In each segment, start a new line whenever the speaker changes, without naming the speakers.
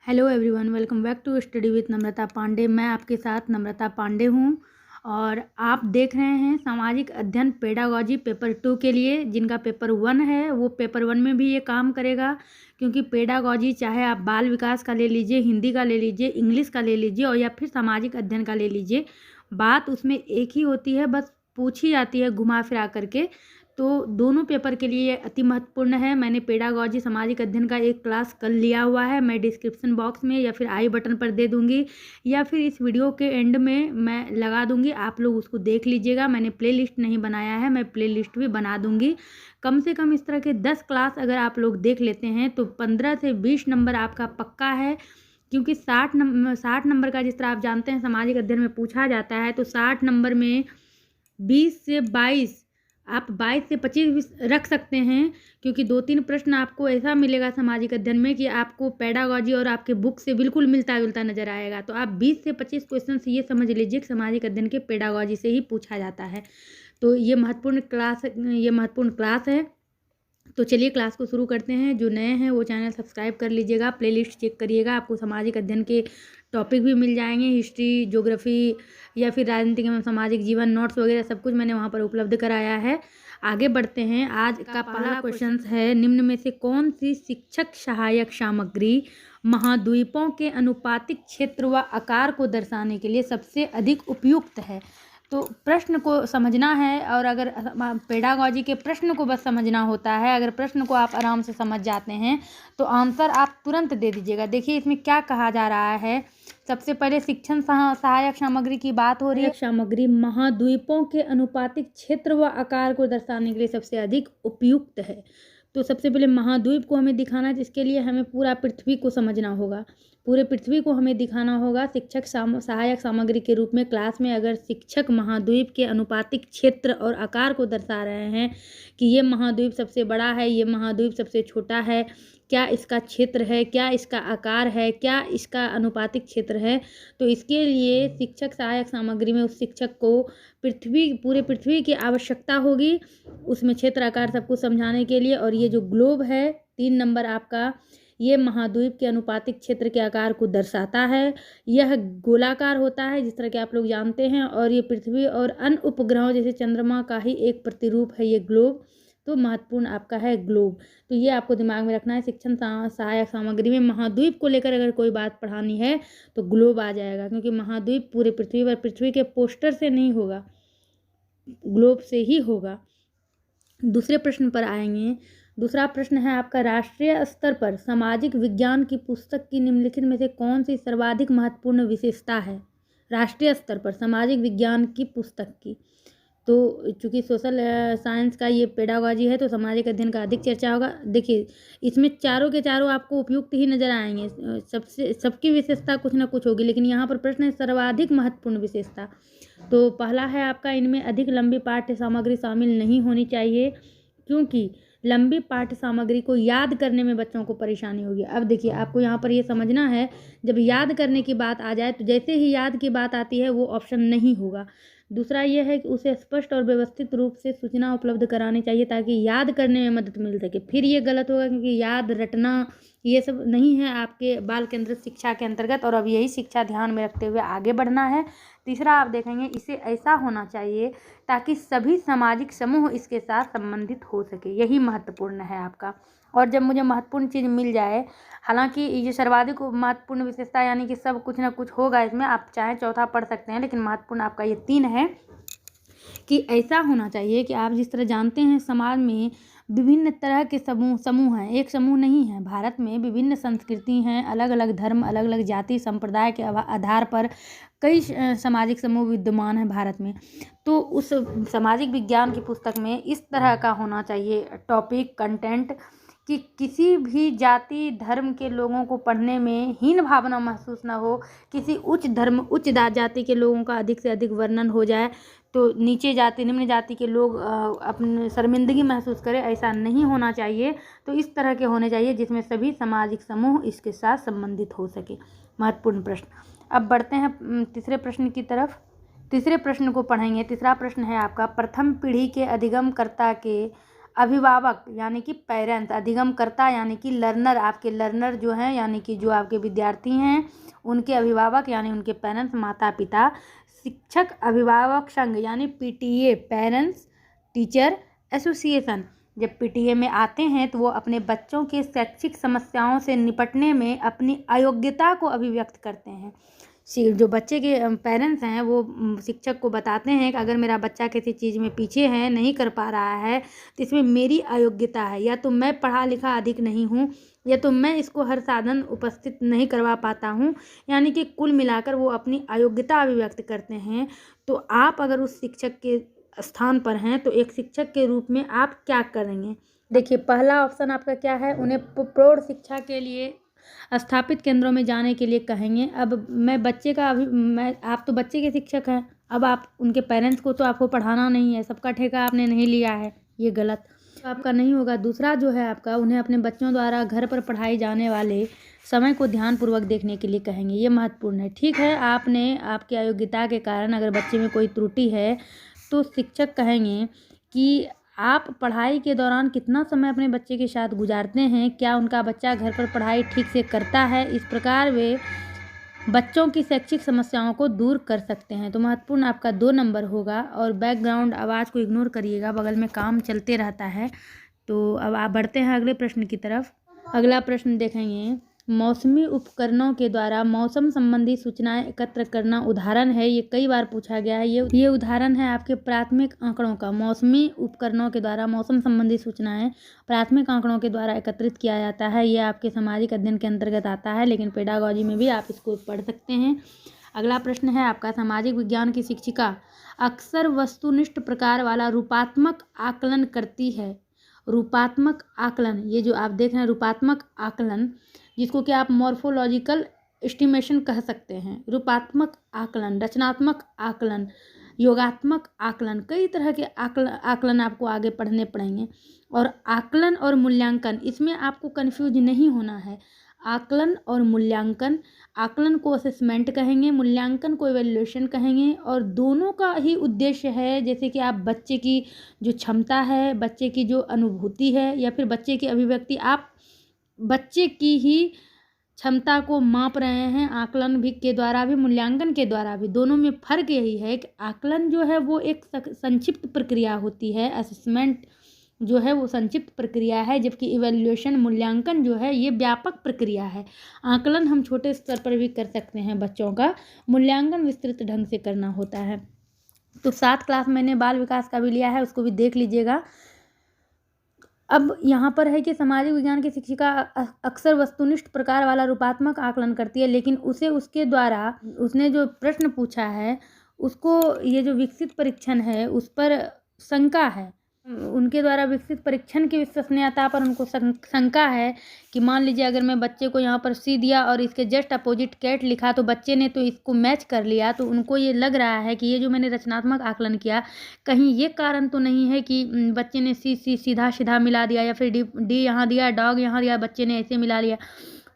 Hello everyone, welcome back to study with Namrata Pandey. मैं आपके साथ नम्रता पांडे हूं और आप देख रहे हैं सामाजिक अध्ययन पेडागॉजी पेपर 2 के लिए। जिनका पेपर 1 है वो पेपर 1 में भी ये काम करेगा, क्योंकि पेडागॉजी चाहे आप बाल विकास का ले लीजिए, हिंदी का ले लीजिए, इंग्लिश का ले लीजिए और या फिर सामाजिक अध्ययन का ले लीजिए, बात उसमें एक ही होती है, बस पूछी जाती है घुमा फिरा करके। तो दोनों पेपर के लिए अति महत्वपूर्ण है। मैंने पेडागॉजी सामाजिक अध्ययन का एक क्लास कल लिया हुआ है, मैं डिस्क्रिप्शन बॉक्स में या फिर आई बटन पर दे दूंगी या फिर इस वीडियो के एंड में मैं लगा दूंगी, आप लोग उसको देख लीजिएगा। मैंने प्लेलिस्ट नहीं बनाया है, मैं प्लेलिस्ट भी बना दूंगी। कम से कम इस तरह के 10 क्लास अगर आप लोग देख लेते हैं तो 15 से 20 नंबर आपका पक्का है, क्योंकि 60 नंबर का जिस तरह आप जानते हैं सामाजिक अध्ययन में पूछा जाता है, तो 60 नंबर में 20 से 22, आप 22 से 25 भी रख सकते हैं, क्योंकि 2-3 प्रश्न आपको ऐसा मिलेगा सामाजिक अध्ययन में कि आपको पेडागॉजी और आपके बुक से बिल्कुल मिलता जुलता नजर आएगा। तो आप 20 से 25 क्वेश्चन ये समझ लीजिए कि सामाजिक अध्ययन के पेडागॉजी से ही पूछा जाता है। तो ये महत्वपूर्ण क्लास है। तो चलिए क्लास को शुरू करते हैं। जो नए हैं वो चैनल सब्सक्राइब कर लीजिएगा, प्लेलिस्ट चेक करिएगा, आपको सामाजिक अध्ययन के टॉपिक भी मिल जाएंगे, हिस्ट्री, ज्योग्राफी या फिर राजनीतिक एवं सामाजिक जीवन, नोट्स वगैरह सब कुछ मैंने वहाँ पर उपलब्ध कराया है। आगे बढ़ते हैं। आज का पहला क्वेश्चन है, निम्न में से कौन सी शिक्षक सहायक सामग्री महाद्वीपों के अनुपातिक क्षेत्र व आकार को दर्शाने के लिए सबसे अधिक उपयुक्त है? तो प्रश्न को समझना है, और अगर पेडागॉजी के प्रश्न को बस समझना होता है, अगर प्रश्न को आप आराम से समझ जाते हैं तो आंसर आप तुरंत दे दीजिएगा। देखिए इसमें क्या कहा जा रहा है। सबसे पहले शिक्षण सहायक सामग्री की बात हो रही है। सामग्री महाद्वीपों के अनुपातिक क्षेत्र व आकार को दर्शाने के लिए सबसे अधिक उपयुक्त है। तो सबसे पहले महाद्वीप को हमें दिखाना है, जिसके लिए हमें पूरा पृथ्वी को समझना होगा, पूरे पृथ्वी को हमें दिखाना होगा। शिक्षक सहायक सामग्री के रूप में क्लास में अगर शिक्षक महाद्वीप के अनुपातिक क्षेत्र और आकार को दर्शा रहे हैं कि ये महाद्वीप सबसे बड़ा है, ये महाद्वीप सबसे छोटा है, क्या इसका क्षेत्र है, क्या इसका आकार है, क्या इसका अनुपातिक क्षेत्र है, तो इसके लिए शिक्षक सहायक सामग्री में उस शिक्षक को पूरे पृथ्वी की आवश्यकता होगी, उसमें क्षेत्र आकार सब कुछ समझाने के लिए। और ये जो ग्लोब है 3 नंबर आपका, ये महाद्वीप के अनुपातिक क्षेत्र के आकार को दर्शाता है। यह गोलाकार होता है जिस तरह के आप लोग जानते हैं, और ये पृथ्वी और अन्य उपग्रहों जैसे चंद्रमा का ही एक प्रतिरूप है ये ग्लोब। तो महत्वपूर्ण आपका है ग्लोब। तो ये आपको दिमाग में रखना है। शिक्षण सहायक सामग्री में महाद्वीप को लेकर अगर कोई बात पढ़ानी है तो ग्लोब आ जाएगा, क्योंकि महाद्वीप पूरे पृथ्वी पर, पृथ्वी के पोस्टर से नहीं होगा, ग्लोब से ही होगा। दूसरे प्रश्न पर आएंगे। दूसरा प्रश्न है आपका, राष्ट्रीय स्तर पर सामाजिक विज्ञान की पुस्तक की निम्नलिखित में से कौन सी सर्वाधिक महत्वपूर्ण विशेषता है? राष्ट्रीय स्तर पर सामाजिक विज्ञान की पुस्तक की, तो चूँकि सोशल साइंस का ये पेडागॉजी है तो सामाजिक अध्ययन का अधिक चर्चा होगा। देखिए इसमें चारों के चारों आपको उपयुक्त ही नजर आएंगे, सबकी विशेषता कुछ ना कुछ होगी, लेकिन यहाँ पर प्रश्न है सर्वाधिक महत्वपूर्ण विशेषता। तो पहला है आपका, इनमें अधिक लंबी पाठ्य सामग्री शामिल नहीं होनी चाहिए, क्योंकि लंबी पाठ्य सामग्री को याद करने में बच्चों को परेशानी होगी। अब देखिए आपको यहाँ पर ये समझना है, जब याद करने की बात आ जाए तो जैसे ही याद की बात आती है वो ऑप्शन नहीं होगा। दूसरा ये है कि उसे स्पष्ट और व्यवस्थित रूप से सूचना उपलब्ध करानी चाहिए ताकि याद करने में मदद मिल सके। फिर ये गलत होगा, क्योंकि याद रटना ये सब नहीं है आपके बाल केंद्रित शिक्षा के अंतर्गत, और अब यही शिक्षा ध्यान में रखते हुए आगे बढ़ना है। तीसरा आप देखेंगे, इसे ऐसा होना चाहिए ताकि सभी सामाजिक समूह इसके साथ संबंधित हो सके, यही महत्वपूर्ण है आपका। और जब मुझे महत्वपूर्ण चीज़ मिल जाए, हालांकि ये सर्वाधिक महत्वपूर्ण विशेषता यानी कि सब कुछ ना कुछ होगा इसमें, आप चाहे चौथा पढ़ सकते हैं, लेकिन महत्वपूर्ण आपका ये 3 है कि ऐसा होना चाहिए कि आप जिस तरह जानते हैं समाज में विभिन्न तरह के समूह हैं, एक समूह नहीं है। भारत में विभिन्न संस्कृति हैं, अलग अलग धर्म, अलग अलग जाति संप्रदाय के आधार पर कई सामाजिक समूह विद्यमान हैं भारत में। तो उस सामाजिक विज्ञान की पुस्तक में इस तरह का होना चाहिए टॉपिक, कंटेंट, कि किसी भी जाति धर्म के लोगों को पढ़ने में हीन भावना महसूस ना हो, किसी उच्च धर्म उच्च जाति के लोगों का अधिक से अधिक वर्णन हो जाए तो नीचे जाति निम्न जाति के लोग अपने शर्मिंदगी महसूस करें, ऐसा नहीं होना चाहिए। तो इस तरह के होने चाहिए जिसमें सभी सामाजिक समूह इसके साथ संबंधित हो सके। महत्वपूर्ण प्रश्न। अब बढ़ते हैं तीसरे प्रश्न की तरफ। तीसरे प्रश्न को पढ़ेंगे। तीसरा प्रश्न है आपका, प्रथम पीढ़ी के अधिगमकर्ता के अभिभावक यानी कि पेरेंट्स, अधिगमकर्ता यानी कि लर्नर, आपके लर्नर जो हैं यानी कि जो आपके विद्यार्थी हैं उनके अभिभावक यानी उनके पेरेंट्स, माता पिता, शिक्षक अभिभावक संघ यानी पीटीए, पेरेंट्स टीचर एसोसिएशन। जब पीटीए में आते हैं तो वो अपने बच्चों के शैक्षिक समस्याओं से निपटने में अपनी अयोग्यता को अभिव्यक्त करते हैं। जो बच्चे के पेरेंट्स हैं वो शिक्षक को बताते हैं कि अगर मेरा बच्चा किसी चीज़ में पीछे है, नहीं कर पा रहा है, तो इसमें मेरी अयोग्यता है, या तो मैं पढ़ा लिखा अधिक नहीं हूँ, या तो मैं इसको हर साधन उपस्थित नहीं करवा पाता हूँ, यानी कि कुल मिलाकर वो अपनी अयोग्यता अभिव्यक्त करते हैं। तो आप अगर उस शिक्षक के स्थान पर हैं तो एक शिक्षक के रूप में आप क्या करेंगे? देखिए, पहला ऑप्शन आपका क्या है, उन्हें प्रौढ़ शिक्षा के लिए स्थापित केंद्रों में जाने के लिए कहेंगे। अब मैं बच्चे का आप तो बच्चे के शिक्षक हैं, अब आप उनके पेरेंट्स को तो आपको पढ़ाना नहीं है, सबका ठेका आपने नहीं लिया है, ये गलत तो आपका नहीं होगा। दूसरा जो है आपका, उन्हें अपने बच्चों द्वारा घर पर पढ़ाए जाने वाले समय को ध्यानपूर्वक देखने के लिए कहेंगे, ये महत्वपूर्ण है। ठीक है, आपने आपकी अयोग्यता के कारण अगर बच्चे में कोई त्रुटि है तो शिक्षक कहेंगे कि आप पढ़ाई के दौरान कितना समय अपने बच्चे के साथ गुजारते हैं, क्या उनका बच्चा घर पर पढ़ाई ठीक से करता है, इस प्रकार वे बच्चों की शैक्षिक समस्याओं को दूर कर सकते हैं। तो महत्वपूर्ण आपका 2 नंबर होगा। और बैकग्राउंड आवाज़ को इग्नोर करिएगा, बगल में काम चलते रहता है। तो अब आप बढ़ते हैं अगले प्रश्न की तरफ। अगला प्रश्न देखेंगे, मौसमी उपकरणों के द्वारा मौसम संबंधी सूचनाएं एकत्र करना उदाहरण है। ये कई बार पूछा गया है। ये उदाहरण है आपके प्राथमिक आंकड़ों का। मौसमी उपकरणों के द्वारा मौसम संबंधी सूचनाएं प्राथमिक आंकड़ों के द्वारा एकत्रित किया जाता है। ये आपके सामाजिक अध्ययन के अंतर्गत आता है, लेकिन पेडागोजी में भी आप इसको पढ़ सकते हैं। अगला प्रश्न है आपका, सामाजिक विज्ञान की शिक्षिका अक्सर वस्तुनिष्ठ प्रकार वाला रूपात्मक आकलन करती है। रूपात्मक आकलन, ये जो आप देख रहे हैं रूपात्मक आकलन, जिसको कि आप मॉर्फोलॉजिकल एस्टिमेशन कह सकते हैं। रूपात्मक आकलन, रचनात्मक आकलन, योगात्मक आकलन, कई तरह के आकलन आपको आगे पढ़ने पड़ेंगे। और आकलन और मूल्यांकन, इसमें आपको कंफ्यूज नहीं होना है। आकलन और मूल्यांकन, आकलन को असेसमेंट कहेंगे, मूल्यांकन को इवैल्यूएशन कहेंगे, और दोनों का ही उद्देश्य है जैसे कि आप बच्चे की जो क्षमता है, बच्चे की जो अनुभूति है, या फिर बच्चे की अभिव्यक्ति, आप बच्चे की ही क्षमता को माप रहे हैं आकलन भी के द्वारा भी, मूल्यांकन के द्वारा भी। दोनों में फ़र्क यही है कि आकलन जो है वो एक संक्षिप्त प्रक्रिया होती है, असेसमेंट जो है वो संक्षिप्त प्रक्रिया है, जबकि इवैल्यूएशन मूल्यांकन जो है ये व्यापक प्रक्रिया है। आकलन हम छोटे स्तर पर भी कर सकते हैं बच्चों का, मूल्यांकन विस्तृत ढंग से करना होता है। तो 7 क्लास मैंने बाल विकास का भी लिया है, उसको भी देख लीजिएगा। अब यहाँ पर है कि सामाजिक विज्ञान की शिक्षिका अक्सर वस्तुनिष्ठ प्रकार वाला रूपात्मक आकलन करती है, लेकिन उसे उसके द्वारा उसने जो प्रश्न पूछा है उसको, ये जो विकसित परीक्षण है उस पर शंका है। उनके द्वारा विकसित परीक्षण की विश्वसनीयता पर उनको शंका है कि मान लीजिए अगर मैं बच्चे को यहाँ पर सी दिया और इसके जस्ट अपोजिट कैट लिखा तो बच्चे ने तो इसको मैच कर लिया, तो उनको ये लग रहा है कि ये जो मैंने रचनात्मक आकलन किया, कहीं ये कारण तो नहीं है कि बच्चे ने सी सीधा सीधा मिला दिया, या फिर डी यहाँ दिया, डॉग यहाँ दिया, बच्चे ने ऐसे मिला लिया।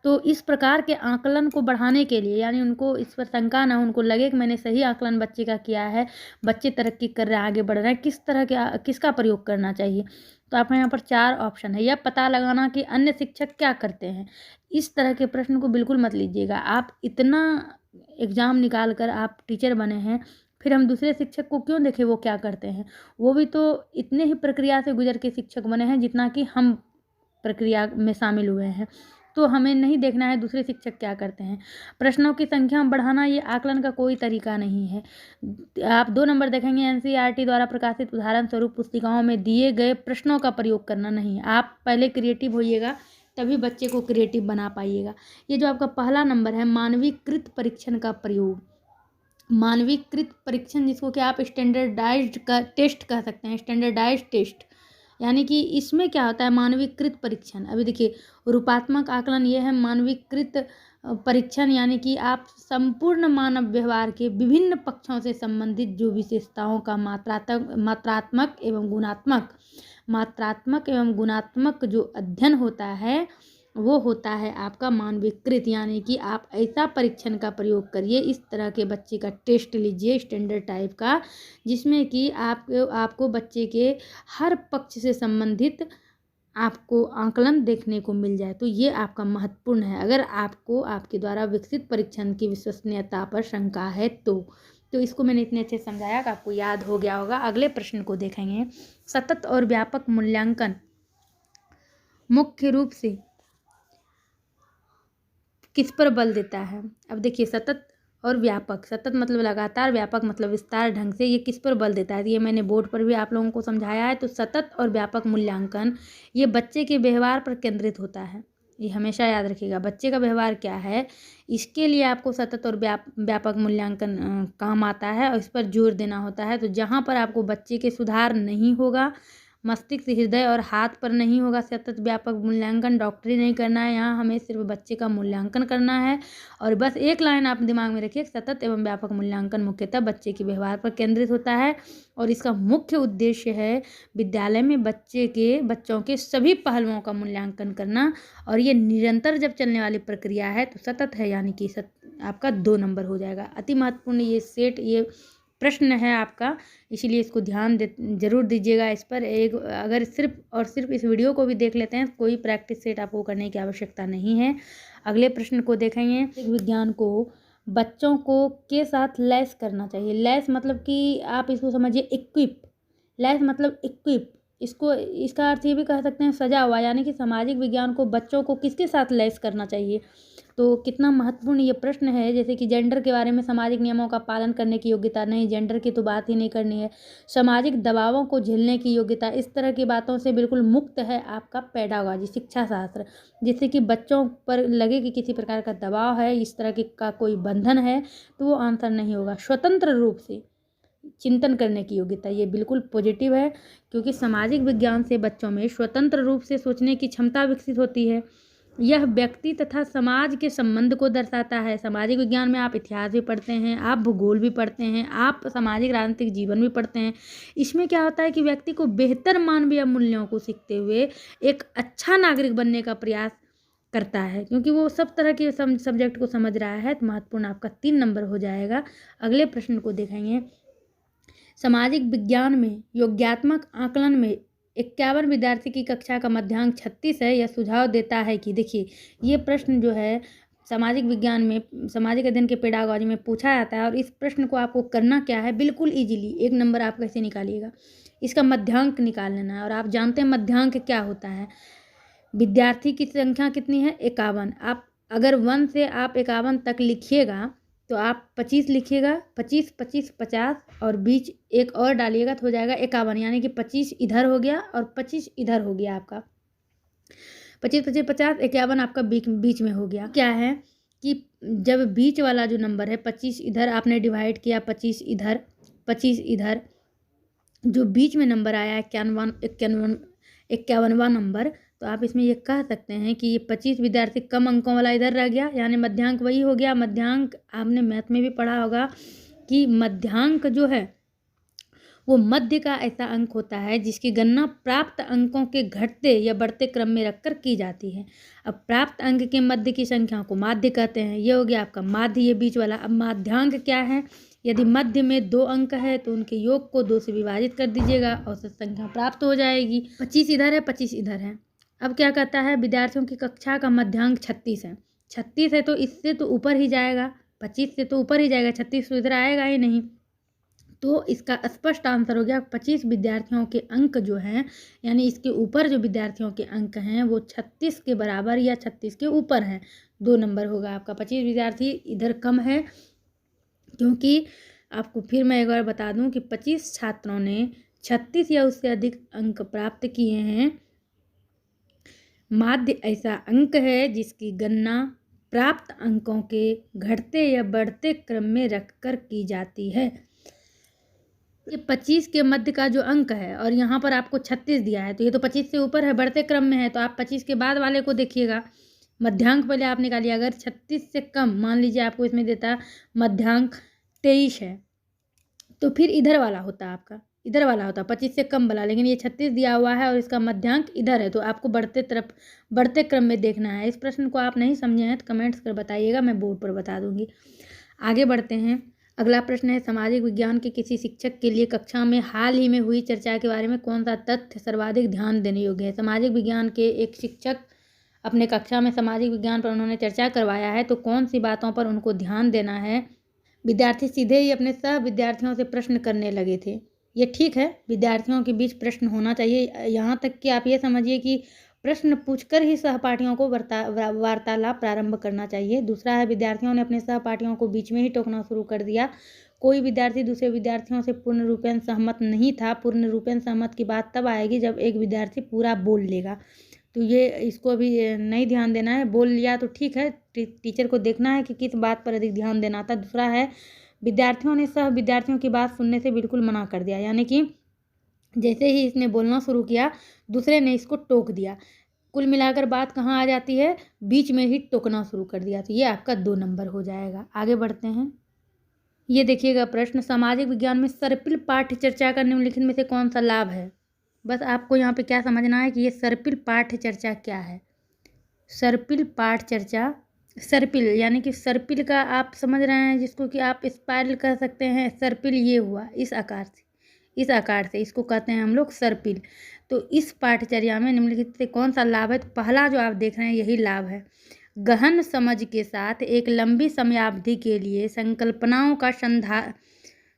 तो इस प्रकार के आकलन को बढ़ाने के लिए, यानी उनको इस पर शंका ना, उनको लगे कि मैंने सही आकलन बच्चे का किया है, बच्चे तरक्की कर रहे हैं, आगे बढ़ रहे हैं, किस तरह के किसका प्रयोग करना चाहिए। तो आपके यहाँ पर 4 ऑप्शन है। यह पता लगाना कि अन्य शिक्षक क्या करते हैं। इस तरह के प्रश्न को बिल्कुल मत लीजिएगा। आप इतना एग्ज़ाम निकाल कर आप टीचर बने हैं, फिर हम दूसरे शिक्षक को क्यों देखें वो क्या करते हैं। वो भी तो इतने ही प्रक्रिया से गुजर के शिक्षक बने हैं जितना कि हम प्रक्रिया में शामिल हुए हैं। तो हमें नहीं देखना है दूसरे शिक्षक क्या करते हैं। प्रश्नों की संख्या बढ़ाना ये आकलन का कोई तरीका नहीं है। आप 2 नंबर देखेंगे, एनसीईआरटी द्वारा प्रकाशित उदाहरण स्वरूप पुस्तिकाओं में दिए गए प्रश्नों का प्रयोग करना नहीं है। आप पहले क्रिएटिव होइएगा, तभी बच्चे को क्रिएटिव बना पाइएगा। ये जो आपका पहला नंबर है, मानवीकृत परीक्षण का प्रयोग। मानवीकृत परीक्षण, जिसको कि आप स्टैंडर्डाइज्ड का टेस्ट कह सकते हैं, स्टैंडर्डाइज्ड टेस्ट, यानी कि इसमें क्या होता है, मानवीकृत परीक्षण। अभी देखिए, रूपात्मक आकलन ये है मानवीकृत परीक्षण, यानी कि आप संपूर्ण मानव व्यवहार के विभिन्न पक्षों से संबंधित जो विशेषताओं का मात्रात्मक एवं गुणात्मक जो अध्ययन होता है वो होता है आपका मानविकृत, यानी कि आप ऐसा परीक्षण का प्रयोग करिए, इस तरह के बच्चे का टेस्ट लीजिए स्टैंडर्ड टाइप का, जिसमें कि आपको बच्चे के हर पक्ष से संबंधित आपको आकलन देखने को मिल जाए। तो ये आपका महत्वपूर्ण है अगर आपको आपके द्वारा विकसित परीक्षण की विश्वसनीयता पर शंका है तो इसको मैंने इतने अच्छे समझाया कि आपको याद हो गया होगा। अगले प्रश्न को देखेंगे। सतत और व्यापक मूल्यांकन मुख्य रूप से किस पर बल देता है? अब देखिए, सतत और व्यापक, सतत मतलब लगातार, व्यापक मतलब विस्तार ढंग से, ये किस पर बल देता है? ये मैंने बोर्ड पर भी आप लोगों को समझाया है। तो सतत और व्यापक मूल्यांकन ये बच्चे के व्यवहार पर केंद्रित होता है। ये हमेशा याद रखिएगा, बच्चे का व्यवहार क्या है, इसके लिए आपको सतत और व्यापक मूल्यांकन काम आता है और इस पर जोर देना होता है। तो जहाँ पर आपको बच्चे के सुधार नहीं होगा, मस्तिष्क, हृदय और हाथ पर नहीं होगा सतत व्यापक मूल्यांकन, डॉक्टरी नहीं करना है, यहाँ हमें सिर्फ बच्चे का मूल्यांकन करना है। और बस एक लाइन आप दिमाग में रखिए, सतत एवं व्यापक मूल्यांकन मुख्यतः बच्चे के व्यवहार पर केंद्रित होता है और इसका मुख्य उद्देश्य है विद्यालय में बच्चों के सभी पहलुओं का मूल्यांकन करना। और ये निरंतर जब चलने वाली प्रक्रिया है तो सतत है, यानी कि आपका 2 नंबर हो जाएगा। अति महत्वपूर्ण ये प्रश्न है आपका, इसीलिए इसको ध्यान जरूर दीजिएगा इस पर। अगर सिर्फ और सिर्फ इस वीडियो को भी देख लेते हैं, कोई प्रैक्टिस सेट आपको करने की आवश्यकता नहीं है। अगले प्रश्न को देखेंगे। विज्ञान को बच्चों को के साथ लैस करना चाहिए। लैस मतलब कि आप इसको समझिए इक्विप, लैस मतलब इक्विप, इसका अर्थ ये भी कह सकते हैं सजा हुआ, यानी कि सामाजिक विज्ञान को बच्चों को किसके साथ लैस करना चाहिए। तो कितना महत्वपूर्ण ये प्रश्न है। जैसे कि जेंडर के बारे में, सामाजिक नियमों का पालन करने की योग्यता, नहीं, जेंडर की तो बात ही नहीं करनी है। सामाजिक दबावों को झेलने की योग्यता, इस तरह की बातों से बिल्कुल मुक्त है आपका पेडागॉजी, शिक्षा शास्त्र। जिससे कि बच्चों पर लगे कि किसी प्रकार का दबाव है, इस तरह का कोई बंधन है, तो वो आंसर नहीं होगा। स्वतंत्र रूप से चिंतन करने की योग्यता, ये बिल्कुल पॉजिटिव है, क्योंकि सामाजिक विज्ञान से बच्चों में स्वतंत्र रूप से सोचने की क्षमता विकसित होती है। यह व्यक्ति तथा समाज के संबंध को दर्शाता है। सामाजिक विज्ञान में आप इतिहास भी पढ़ते हैं, आप भूगोल भी पढ़ते हैं, आप सामाजिक राजनीतिक जीवन भी पढ़ते हैं। इसमें क्या होता है कि व्यक्ति को बेहतर मानवीय मूल्यों को सीखते हुए एक अच्छा नागरिक बनने का प्रयास करता है, क्योंकि वो सब तरह के सब्जेक्ट को समझ रहा है। तो महत्वपूर्ण आपका 3 नंबर हो जाएगा। अगले प्रश्न को देखेंगे। सामाजिक विज्ञान में योग्यात्मक आकलन में 51 विद्यार्थी की कक्षा का मध्यांक 36 है। यह सुझाव देता है कि, देखिए ये प्रश्न जो है सामाजिक विज्ञान में, सामाजिक अध्ययन के पेडागॉजी में पूछा जाता है। और इस प्रश्न को आपको करना क्या है, बिल्कुल इजीली 1 नंबर आप कैसे निकालिएगा, इसका मध्यांक निकाल लेना है। और आप जानते हैं मध्यांक क्या होता है, विद्यार्थी की संख्या कितनी है, 51। आप अगर 1 से आप 51 तक लिखिएगा तो आप 25 लिखिएगा, 25, 25, 50 और बीच एक और डालिएगा तो हो जाएगा 51, यानी कि 25 इधर हो गया और 25 इधर हो गया आपका। 25, 25, 50, 51 आपका बीच में हो गया। क्या है कि जब बीच वाला जो नंबर है 25 इधर आपने डिवाइड किया, 25 इधर, 25 इधर, जो बीच में नंबर आया 51वां नंबर, तो आप इसमें ये कह सकते हैं कि ये 25 विद्यार्थी कम अंकों वाला इधर रह गया, यानी मध्यांक वही हो गया। मध्यांक आपने मैथ में भी पढ़ा होगा कि मध्यांक जो है वो मध्य का ऐसा अंक होता है जिसकी गणना प्राप्त अंकों के घटते या बढ़ते क्रम में रखकर की जाती है। अब प्राप्त अंक के मध्य की संख्या को माध्य कहते हैं। ये हो गया आपका माध्य, ये बीच वाला। अब माध्यांक क्या है, यदि मध्य में 2 अंक है तो उनके योग को 2 से विभाजित कर दीजिएगा, औसत संख्या प्राप्त हो जाएगी। 25 इधर है, 25 इधर है। अब क्या कहता है, विद्यार्थियों की कक्षा का मध्यांक 36 है। 36 है तो इससे तो ऊपर ही जाएगा, 25 से तो ऊपर ही जाएगा, 36 तो इधर आएगा ही नहीं। तो इसका स्पष्ट आंसर हो गया 25 विद्यार्थियों के अंक जो हैं, यानी इसके ऊपर जो विद्यार्थियों के अंक हैं वो 36 के बराबर या 36 के ऊपर हैं। 2 नंबर होगा आपका। 25 विद्यार्थी इधर कम है, क्योंकि आपको फिर मैं एक बार बता दूं कि 25 छात्रों ने 36 या उससे अधिक अंक प्राप्त किए हैं। माध्य ऐसा अंक है जिसकी गणना प्राप्त अंकों के घटते या बढ़ते क्रम में रखकर की जाती है। ये 25 के मध्य का जो अंक है और यहाँ पर आपको 36 दिया है, तो ये तो 25 से ऊपर है, बढ़ते क्रम में है। तो आप 25 के बाद वाले को देखिएगा, मध्यांक पहले आप निकालिए। अगर 36 से कम, मान लीजिए आपको इसमें देता मध्यांक 23 है, तो फिर इधर वाला होता आपका इधर वाला होता, 25 से कम वाला, लेकिन ये 36 दिया हुआ है और इसका मध्यांक इधर है, तो आपको बढ़ते क्रम में देखना है। इस प्रश्न को आप नहीं समझे हैं तो कमेंट्स कर बताइएगा, मैं बोर्ड पर बता दूंगी। आगे बढ़ते हैं। अगला प्रश्न है, सामाजिक विज्ञान के किसी शिक्षक के लिए कक्षा में हाल ही में हुई चर्चा के बारे में कौन सा तथ्य सर्वाधिक ध्यान देने योग्य है। सामाजिक विज्ञान के एक शिक्षक अपने कक्षा में सामाजिक विज्ञान पर उन्होंने चर्चा करवाया है, तो कौन सी बातों पर उनको ध्यान देना है। विद्यार्थी सीधे ही अपने सह विद्यार्थियों से प्रश्न करने लगे थे। ये ठीक है, विद्यार्थियों के बीच प्रश्न होना चाहिए। यहाँ तक कि आप ये समझिए कि प्रश्न पूछकर ही सहपाठियों को वार्तालाप प्रारंभ करना चाहिए। दूसरा है, विद्यार्थियों ने अपने सहपाठियों को बीच में ही टोकना शुरू कर दिया। कोई विद्यार्थी दूसरे विद्यार्थियों से पूर्ण रूपेण सहमत नहीं था। पूर्ण रूपेण सहमत की बात तब आएगी जब एक विद्यार्थी पूरा बोल लेगा, तो ये इसको अभी नहीं ध्यान देना है। बोल लिया तो ठीक है, टीचर को देखना है कि किस बात पर अधिक ध्यान देना था। दूसरा है, विद्यार्थियों ने सह विद्यार्थियों की बात सुनने से बिल्कुल मना कर दिया, यानी कि जैसे ही इसने बोलना शुरू किया दूसरे ने इसको टोक दिया। कुल मिलाकर बात कहाँ आ जाती है, बीच में ही टोकना शुरू कर दिया, तो ये आपका 2 नंबर हो जाएगा। आगे बढ़ते हैं। ये देखिएगा प्रश्न, सामाजिक विज्ञान में सर्पिल पाठ्य चर्चा का निम्नलिखित में से कौन सा लाभ है। बस आपको यहाँ पे क्या समझना है कि ये सर्पिल पाठ्य चर्चा क्या है। सर्पिल पाठ चर्चा, सर्पिल यानी कि सर्पिल का आप समझ रहे हैं, जिसको कि आप स्पाइरल कह सकते हैं। सर्पिल ये हुआ इस आकार से इसको कहते हैं हम लोग सर्पिल। तो इस पाठचर्या में निम्नलिखित से कौन सा लाभ है, तो पहला जो आप देख रहे हैं यही लाभ है। गहन समझ के साथ एक लंबी समयावधि के लिए संकल्पनाओं का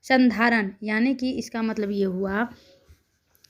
संधारण, यानी कि इसका मतलब ये हुआ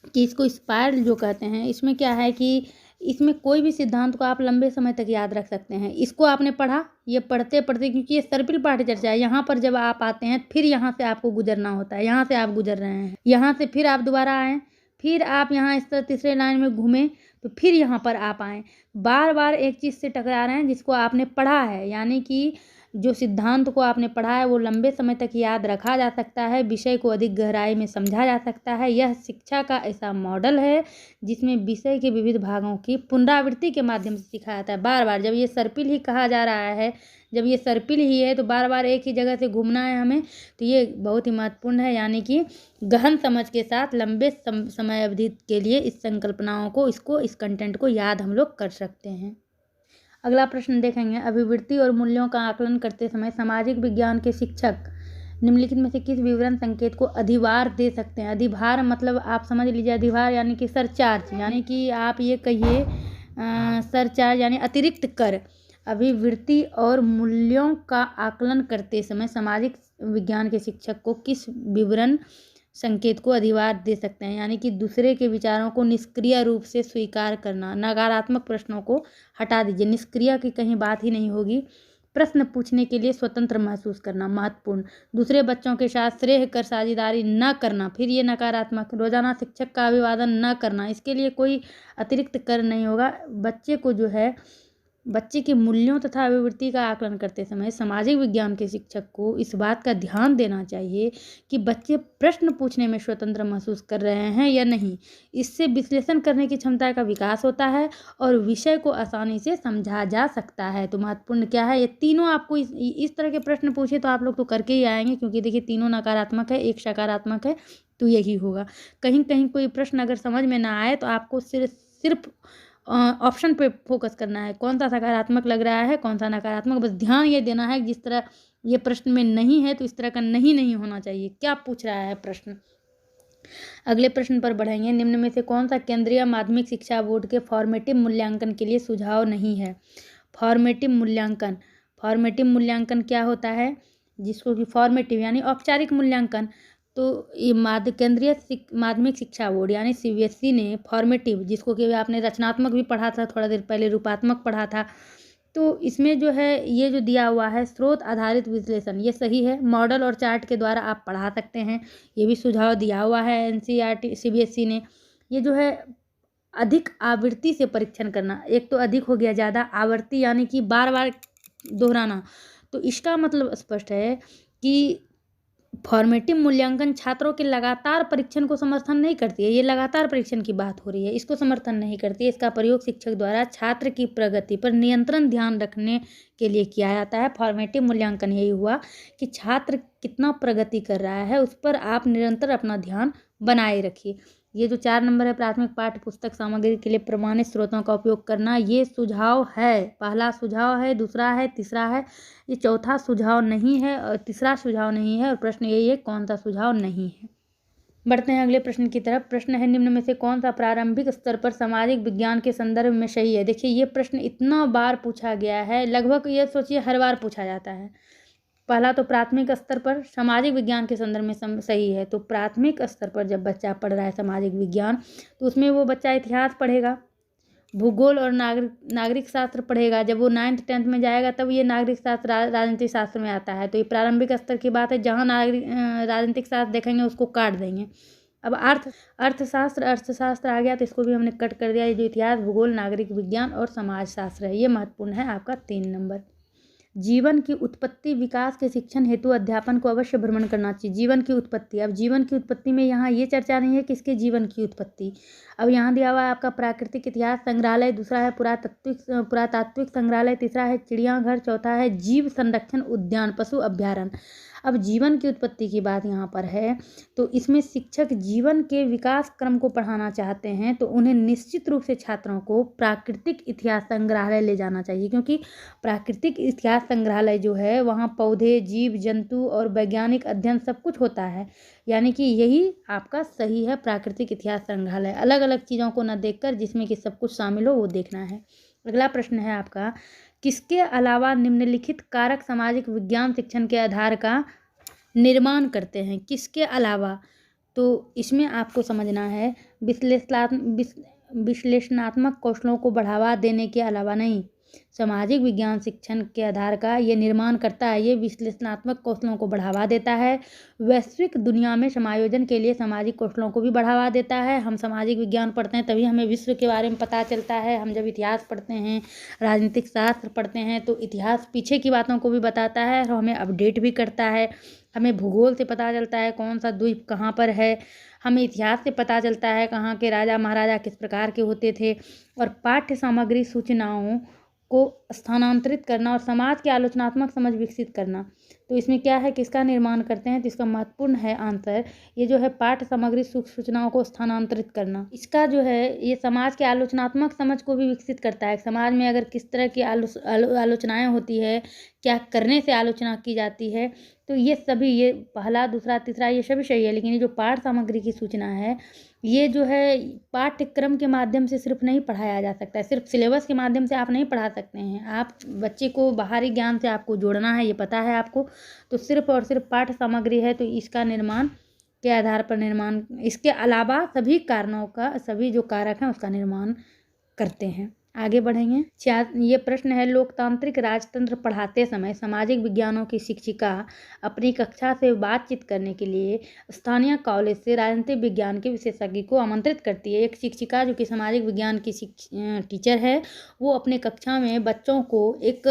कि इसको स्पाइरल जो कहते हैं, इसमें क्या है कि इसमें कोई भी सिद्धांत को आप लंबे समय तक याद रख सकते हैं। इसको आपने पढ़ा, ये पढ़ते पढ़ते, क्योंकि ये सर्पिल पाठ्य चर्चा है, यहाँ पर जब आप आते हैं फिर यहाँ से आपको गुजरना होता है। यहाँ से आप गुजर रहे हैं, यहाँ से फिर आप दोबारा आएँ, फिर आप यहाँ इस तरह तीसरे लाइन में घूमें तो फिर यहाँ पर आप आएँ। बार बार एक चीज़ से टकरा रहे हैं जिसको आपने पढ़ा है, यानी कि जो सिद्धांत को आपने पढ़ा है वो लंबे समय तक याद रखा जा सकता है, विषय को अधिक गहराई में समझा जा सकता है। यह शिक्षा का ऐसा मॉडल है जिसमें विषय के विविध भागों की पुनरावृत्ति के माध्यम से सिखाया जाता है। बार बार, जब ये सर्पिल ही कहा जा रहा है, जब ये सर्पिल ही है तो बार बार एक ही जगह से घूमना है हमें, तो ये बहुत ही महत्वपूर्ण है। यानी कि गहन समझ के साथ लंबे समय अवधि के लिए इस संकल्पनाओं को, इस कंटेंट को याद हम लोग कर सकते हैं। अगला प्रश्न देखेंगे, अभिवृत्ति और मूल्यों का आकलन करते समय सामाजिक विज्ञान के शिक्षक निम्नलिखित में से किस विवरण संकेत को अधिभार दे सकते हैं। अधिभार मतलब आप समझ लीजिए, अधिभार यानी कि सरचार्ज, यानी कि आप ये कहिए सरचार्ज यानी अतिरिक्त कर। अभिवृत्ति और मूल्यों का आकलन करते समय सामाजिक विज्ञान के शिक्षक को किस विवरण संकेत को अधिभार दे सकते हैं, यानी कि दूसरे के विचारों को निष्क्रिय रूप से स्वीकार करना। नकारात्मक प्रश्नों को हटा दीजिए, निष्क्रिय की कहीं बात ही नहीं होगी। प्रश्न पूछने के लिए स्वतंत्र महसूस करना, महत्वपूर्ण। दूसरे बच्चों के साथ श्रेय कर साझेदारी न करना, फिर ये नकारात्मक। रोजाना शिक्षक का अभिवादन न करना, इसके लिए कोई अतिरिक्त कर नहीं होगा। बच्चे को जो है, बच्चे के मूल्यों तथा अभिवृत्ति का आकलन करते समय सामाजिक विज्ञान के शिक्षक को इस बात का ध्यान देना चाहिए कि बच्चे प्रश्न पूछने में स्वतंत्र महसूस कर रहे हैं या नहीं। इससे विश्लेषण करने की क्षमता का विकास होता है और विषय को आसानी से समझा जा सकता है। तो महत्वपूर्ण क्या है, ये तीनों आपको इस तरह के प्रश्न पूछे तो आप लोग तो करके ही आएंगे, क्योंकि देखिए तीनों नकारात्मक है, एक सकारात्मक है, तो यही होगा। कहीं कहीं कोई प्रश्न अगर समझ में ना आए तो आपको सिर्फ ऑप्शन पे फोकस करना है, कौन सा सकारात्मक लग रहा है, कौन सा नकारात्मक। बस ध्यान ये देना है कि जिस तरह ये प्रश्न में नहीं है तो इस तरह का नहीं होना चाहिए। क्या पूछ रहा है प्रश्न। अगले प्रश्न पर बढ़ेंगे। निम्न में से कौन सा केंद्रीय माध्यमिक शिक्षा बोर्ड के फॉर्मेटिव मूल्यांकन के लिए सुझाव नहीं है। फॉर्मेटिव मूल्यांकन क्या होता है, जिसको कि फॉर्मेटिव यानी औपचारिक मूल्यांकन। तो ये केंद्रीय माध्यमिक शिक्षा बोर्ड यानी CBSE ने फॉर्मेटिव, जिसको कि आपने रचनात्मक भी पढ़ा था थोड़ा देर पहले, रूपात्मक पढ़ा था, तो इसमें जो है ये जो दिया हुआ है स्रोत आधारित विश्लेषण, ये सही है। मॉडल और चार्ट के द्वारा आप पढ़ा सकते हैं, ये भी सुझाव दिया हुआ है NCERT CBSE ने। ये जो है अधिक आवृत्ति से परीक्षण करना, एक तो अधिक हो गया, ज़्यादा आवृत्ति यानी कि बार बार दोहराना, तो इसका मतलब स्पष्ट है कि फॉर्मेटिव मूल्यांकन छात्रों के लगातार परीक्षण को समर्थन नहीं करती है। ये लगातार परीक्षण की बात हो रही है, इसको समर्थन नहीं करती है। इसका प्रयोग शिक्षक द्वारा छात्र की प्रगति पर नियंत्रण ध्यान रखने के लिए किया जाता है। फॉर्मेटिव मूल्यांकन यही हुआ कि छात्र कितना प्रगति कर रहा है उस पर आप निरंतर अपना ध्यान बनाए रखिए। ये जो 4 नंबर है, प्राथमिक पाठ्य पुस्तक सामग्री के लिए प्रमाणित स्रोतों का उपयोग करना, ये सुझाव है। पहला सुझाव है, दूसरा है, तीसरा है। ये चौथा सुझाव नहीं है और तीसरा सुझाव नहीं है, और प्रश्न यही है कौन सा सुझाव नहीं है। बढ़ते हैं अगले प्रश्न की तरफ। प्रश्न है, निम्न में से कौन सा प्रारंभिक स्तर पर सामाजिक विज्ञान के संदर्भ में सही है। देखिए, ये प्रश्न इतना बार पूछा गया है, लगभग ये सोचिए हर बार पूछा जाता है। पहला तो प्राथमिक स्तर पर सामाजिक विज्ञान के संदर्भ में सही है। तो प्राथमिक स्तर पर जब बच्चा पढ़ रहा है सामाजिक विज्ञान, तो उसमें वो बच्चा इतिहास पढ़ेगा, भूगोल और नागरिक शास्त्र पढ़ेगा। जब वो 9th 10th में जाएगा तब ये नागरिक शास्त्र राजनीतिक शास्त्र में आता है। तो ये प्रारंभिक स्तर की बात है। जहाँ राजनीतिक शास्त्र देखेंगे उसको काट देंगे। अब अर्थशास्त्र आ गया, तो इसको भी हमने कट कर दिया। ये जो इतिहास, भूगोल, नागरिक विज्ञान और समाज शास्त्र है, ये महत्वपूर्ण है आपका 3 नंबर। जीवन की उत्पत्ति विकास के शिक्षण हेतु अध्यापन को अवश्य भ्रमण करना चाहिए। जीवन की उत्पत्ति, अब जीवन की उत्पत्ति में यहाँ ये चर्चा नहीं है किसके जीवन की उत्पत्ति। अब यहाँ दिया हुआ है आपका प्राकृतिक इतिहास संग्रहालय, दूसरा है पुरातात्विक संग्रहालय, तीसरा है चिड़ियाघर, चौथा है जीव संरक्षण उद्यान, पशु अभ्यारण्य। अब जीवन की उत्पत्ति की बात यहाँ पर है, तो इसमें शिक्षक जीवन के विकास क्रम को पढ़ाना चाहते हैं तो उन्हें निश्चित रूप से छात्रों को प्राकृतिक इतिहास संग्रहालय ले जाना चाहिए, क्योंकि प्राकृतिक इतिहास संग्रहालय जो है वहाँ पौधे, जीव जंतु और वैज्ञानिक अध्ययन सब कुछ होता है। यानी कि यही आपका सही है, प्राकृतिक इतिहास संग्रहालय। अलग अलग चीज़ों को न देखकर जिसमें कि सब कुछ शामिल हो वो देखना है। अगला प्रश्न है आपका, किसके अलावा निम्नलिखित कारक सामाजिक विज्ञान शिक्षण के आधार का निर्माण करते हैं। किसके अलावा, तो इसमें आपको समझना है विश्लेषणात्मक कौशलों को बढ़ावा देने के अलावा नहीं, सामाजिक विज्ञान शिक्षण के आधार का ये निर्माण करता है। ये विश्लेषणात्मक कौशलों को बढ़ावा देता है, वैश्विक दुनिया में समायोजन के लिए सामाजिक कौशलों को भी बढ़ावा देता है। हम सामाजिक विज्ञान पढ़ते हैं तभी हमें विश्व के बारे में पता चलता है। हम जब इतिहास पढ़ते हैं, राजनीतिक शास्त्र पढ़ते हैं, तो इतिहास पीछे की बातों को भी बताता है और हमें अपडेट भी करता है। हमें भूगोल से पता चलता है कौन सा द्वीप कहाँ पर है, हमें इतिहास से पता चलता है कहाँ के राजा महाराजा किस प्रकार के होते थे। और पाठ्य सामग्री सूचनाओं को स्थानांतरित करना और समाज की आलोचनात्मक समझ विकसित करना, तो इसमें क्या है, किसका निर्माण करते हैं, तो इसका महत्वपूर्ण है आंसर, ये जो है पाठ्य सामग्री सूचनाओं को स्थानांतरित करना। इसका जो है ये समाज के आलोचनात्मक समझ को भी विकसित करता है। समाज में अगर किस तरह की आलोचनाएं होती है, क्या करने से आलोचना की जाती है, तो ये सभी, ये पहला, दूसरा, तीसरा, ये सभी सही है। लेकिन ये जो पाठ्य सामग्री की सूचना है, ये जो है पाठ्यक्रम के माध्यम से सिर्फ नहीं पढ़ाया जा सकता है, सिर्फ सिलेबस के माध्यम से आप नहीं पढ़ा सकते हैं। आप बच्चे को बाहरी ज्ञान से आपको जोड़ना है, ये पता है आपको, तो सिर्फ और सिर्फ पाठ्य सामग्री है तो इसका निर्माण के आधार पर निर्माण, इसके अलावा सभी कारणों का, सभी जो कारक हैं उसका निर्माण करते हैं। आगे बढ़ेंगे। ये प्रश्न है, लोकतांत्रिक राजतंत्र पढ़ाते समय सामाजिक विज्ञानों की शिक्षिका अपनी कक्षा से बातचीत करने के लिए स्थानीय कॉलेज से राजनीतिक विज्ञान के विशेषज्ञ को आमंत्रित करती है। एक शिक्षिका जो कि सामाजिक विज्ञान की टीचर है, वो अपने कक्षा में बच्चों को एक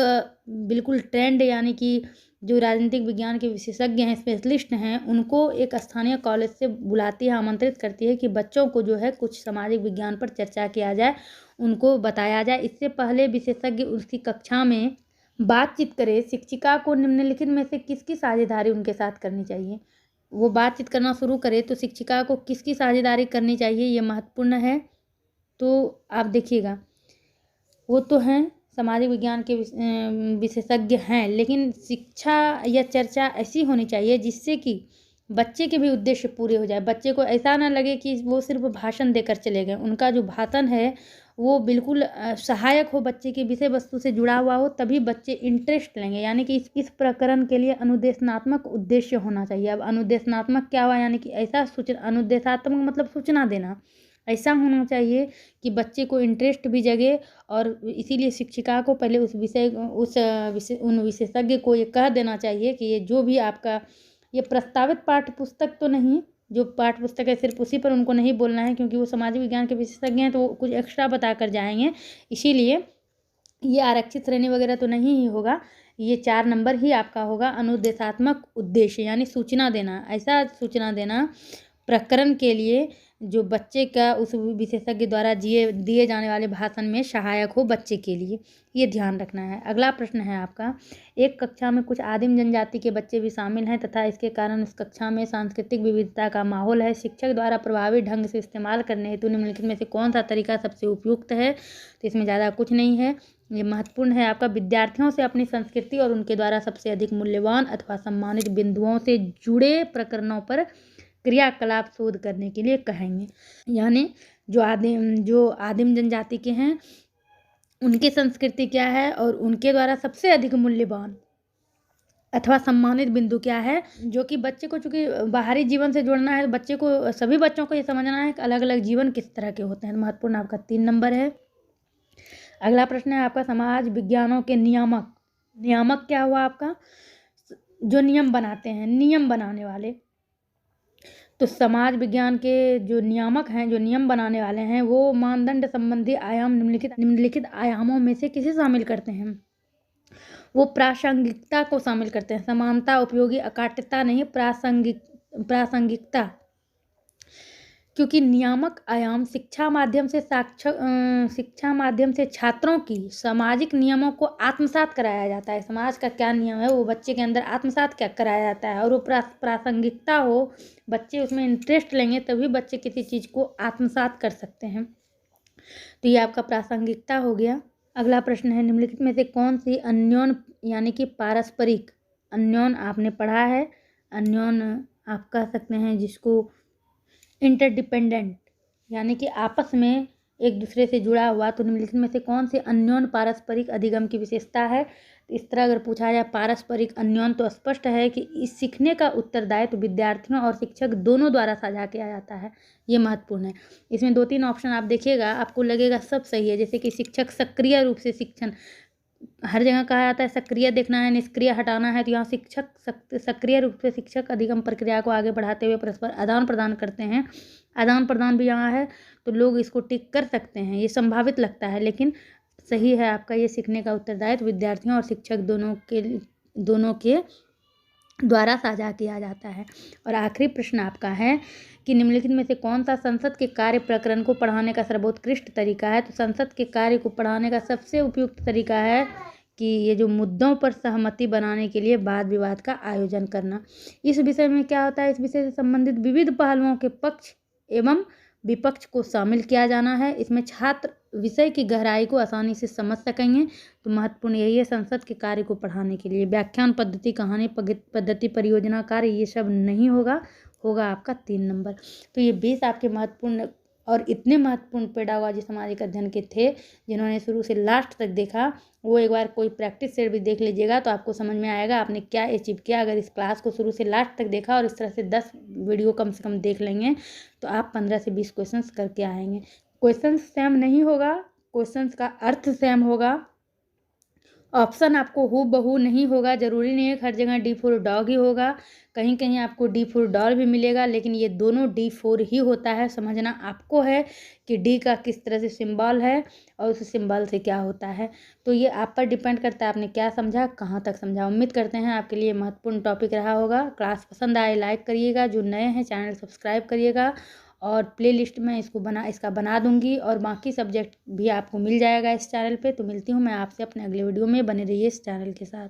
बिल्कुल ट्रेंड, यानी कि जो राजनीतिक विज्ञान के विशेषज्ञ हैं, स्पेशलिस्ट हैं, उनको एक स्थानीय कॉलेज से बुलाती है, आमंत्रित करती है कि बच्चों को जो है कुछ सामाजिक विज्ञान पर चर्चा किया जाए, उनको बताया जाए। इससे पहले विशेषज्ञ उसकी कक्षा में बातचीत करे। शिक्षिका को निम्नलिखित में से किसकी साझेदारी उनके साथ करनी चाहिए। वो बातचीत करना शुरू करे तो शिक्षिका को किसकी साझेदारी करनी चाहिए, ये महत्वपूर्ण है। तो आप देखिएगा, वो तो हैं सामाजिक विज्ञान के विशेषज्ञ हैं, लेकिन शिक्षा या चर्चा ऐसी होनी चाहिए जिससे कि बच्चे के भी उद्देश्य पूरे हो जाए। बच्चे को ऐसा ना लगे कि वो सिर्फ भाषण देकर चले गए। उनका जो भाषण है वो बिल्कुल सहायक हो, बच्चे की विषय वस्तु से जुड़ा हुआ हो, तभी बच्चे इंटरेस्ट लेंगे। यानी कि इस प्रकरण के लिए अनुदेशनात्मक उद्देश्य होना चाहिए। अब अनुदेशनात्मक क्या हुआ, यानी कि ऐसा सूचना, अनुदेशात्मक मतलब सूचना देना, ऐसा होना चाहिए कि बच्चे को इंटरेस्ट भी जगे। और इसीलिए शिक्षिका को पहले उन विशेषज्ञ को ये कह देना चाहिए कि ये जो भी आपका ये प्रस्तावित पाठ्य पुस्तक तो नहीं, जो पाठ्य पुस्तक है सिर्फ उसी पर उनको नहीं बोलना है, क्योंकि वो सामाजिक विज्ञान के विशेषज्ञ हैं तो वो कुछ एक्स्ट्रा बता कर जाएंगे। इसीलिए ये आरक्षित श्रेणी वगैरह तो नहीं ही होगा, ये 4 नंबर ही आपका होगा। अनुदेशात्मक उद्देश्य यानी सूचना देना, ऐसा सूचना देना प्रकरण के लिए जो बच्चे का उस विशेषज्ञ द्वारा दिए जाने वाले भाषण में सहायक हो बच्चे के लिए, ये ध्यान रखना है। अगला प्रश्न है आपका, एक कक्षा में कुछ आदिम जनजाति के बच्चे भी शामिल हैं तथा इसके कारण उस कक्षा में सांस्कृतिक विविधता का माहौल है। शिक्षक द्वारा प्रभावी ढंग से इस्तेमाल करने हेतु निम्नलिखित में से कौन सा तरीका सबसे उपयुक्त है? तो इसमें ज़्यादा कुछ नहीं है, ये महत्वपूर्ण है आपका। विद्यार्थियों से अपनी संस्कृति और उनके द्वारा सबसे अधिक मूल्यवान अथवा सम्मानित बिंदुओं से जुड़े प्रकरणों पर क्रियाकलाप शोध करने के लिए कहेंगे। यानी जो आदिम जनजाति के हैं उनकी संस्कृति क्या है और उनके द्वारा सबसे अधिक मूल्यवान अथवा सम्मानित बिंदु क्या है, जो कि बच्चे को चूँकि बाहरी जीवन से जुड़ना है, बच्चे को सभी बच्चों को ये समझना है कि अलग अलग जीवन किस तरह के होते हैं। महत्वपूर्ण आपका 3 नंबर है। अगला प्रश्न है आपका, समाज विज्ञानों के नियामक क्या हुआ आपका? जो नियम बनाते हैं, नियम बनाने वाले। तो समाज विज्ञान के जो नियामक हैं, जो नियम बनाने वाले हैं, वो मानदंड संबंधी आयाम निम्नलिखित आयामों में से किसे शामिल करते हैं? वो प्रासंगिकता को शामिल करते हैं। समानता, उपयोगी, अकाट्यता नहीं, प्रासंगिकता। क्योंकि नियामक आयाम शिक्षा माध्यम से छात्रों की सामाजिक नियमों को आत्मसात कराया जाता है। समाज का क्या नियम है वो बच्चे के अंदर आत्मसात क्या कराया जाता है, और वो प्रासंगिकता हो, बच्चे उसमें इंटरेस्ट लेंगे तभी बच्चे किसी चीज़ को आत्मसात कर सकते हैं। तो ये आपका प्रासंगिकता हो गया। अगला प्रश्न है, निम्नलिखित में से कौन सी अन्योन यानी कि पारस्परिक, अन्योन आपने पढ़ा है, अन्योन आप कह सकते हैं जिसको इंटरडिपेंडेंट यानी कि आपस में एक दूसरे से जुड़ा हुआ, तो निम्नलिखित में से कौन से अन्योन पारस्परिक अधिगम की विशेषता है? इस तरह अगर पूछा जाए पारस्परिक अन्योन, तो स्पष्ट है कि इस सीखने का उत्तरदायित्व विद्यार्थियों और शिक्षक दोनों द्वारा साझा किया जाता है। ये महत्वपूर्ण है। इसमें 2-3 ऑप्शन आप देखिएगा, आपको लगेगा सब सही है, जैसे कि शिक्षक सक्रिय रूप से शिक्षण, हर जगह कहा जाता है सक्रिय देखना है, निष्क्रिय हटाना है, तो यहाँ शिक्षक सक्रिय रूप से शिक्षक अधिगम प्रक्रिया को आगे बढ़ाते हुए परस्पर आदान प्रदान करते हैं। आदान प्रदान भी यहाँ है तो लोग इसको टिक कर सकते हैं, ये संभावित लगता है लेकिन सही है आपका। ये सीखने का उत्तरदायित्व विद्यार्थियों और शिक्षक दोनों के द्वारा साझा किया जाता है। और आखिरी प्रश्न आपका है कि निम्नलिखित में से कौन सा संसद के कार्य प्रकरण को पढ़ाने का सर्वोत्कृष्ट तरीका है? तो संसद के कार्य को पढ़ाने का सबसे उपयुक्त तरीका है कि ये जो मुद्दों पर सहमति बनाने के लिए वाद विवाद का आयोजन करना। इस विषय में क्या होता है, इस विषय से संबंधित विविध पहलुओं के पक्ष एवं विपक्ष को शामिल किया जाना है। इसमें छात्र विषय की गहराई को आसानी से समझ सकेंगे। तो महत्वपूर्ण यही है संसद के कार्य को पढ़ाने के लिए। व्याख्यान पद्धति, कहानी पद्धति, परियोजना कार्य, ये सब नहीं होगा आपका 3 नंबर। तो ये 20 आपके महत्वपूर्ण और इतने महत्वपूर्ण पेडागॉजी सामाजिक अध्ययन के थे, जिन्होंने शुरू से लास्ट तक देखा वो एक बार कोई प्रैक्टिस सेट भी देख लीजिएगा तो आपको समझ में आएगा आपने क्या अचीव किया। अगर इस क्लास को शुरू से लास्ट तक देखा और इस तरह से 10 वीडियो कम से कम देख लेंगे तो आप 15 से 20 क्वेश्चंस करके आएंगे। क्वेश्चंस सेम नहीं होगा, क्वेश्चंस का अर्थ सेम होगा, ऑप्शन आपको हूबहू नहीं होगा, ज़रूरी नहीं है हर जगह D4 डॉग ही होगा, कहीं कहीं आपको D4 डॉल भी मिलेगा, लेकिन ये दोनों D4 ही होता है। समझना आपको है कि D का किस तरह से सिंबल है और उस सिंबल से क्या होता है। तो ये आप पर डिपेंड करता है आपने क्या समझा, कहाँ तक समझा। उम्मीद करते हैं आपके लिए महत्वपूर्ण टॉपिक रहा होगा। क्लास पसंद आए लाइक करिएगा, जो नए हैं चैनल सब्सक्राइब करिएगा, और प्लेलिस्ट में इसका बना दूंगी और बाकी सब्जेक्ट भी आपको मिल जाएगा इस चैनल पे। तो मिलती हूँ मैं आपसे अपने अगले वीडियो में, बने रहिए इस चैनल के साथ।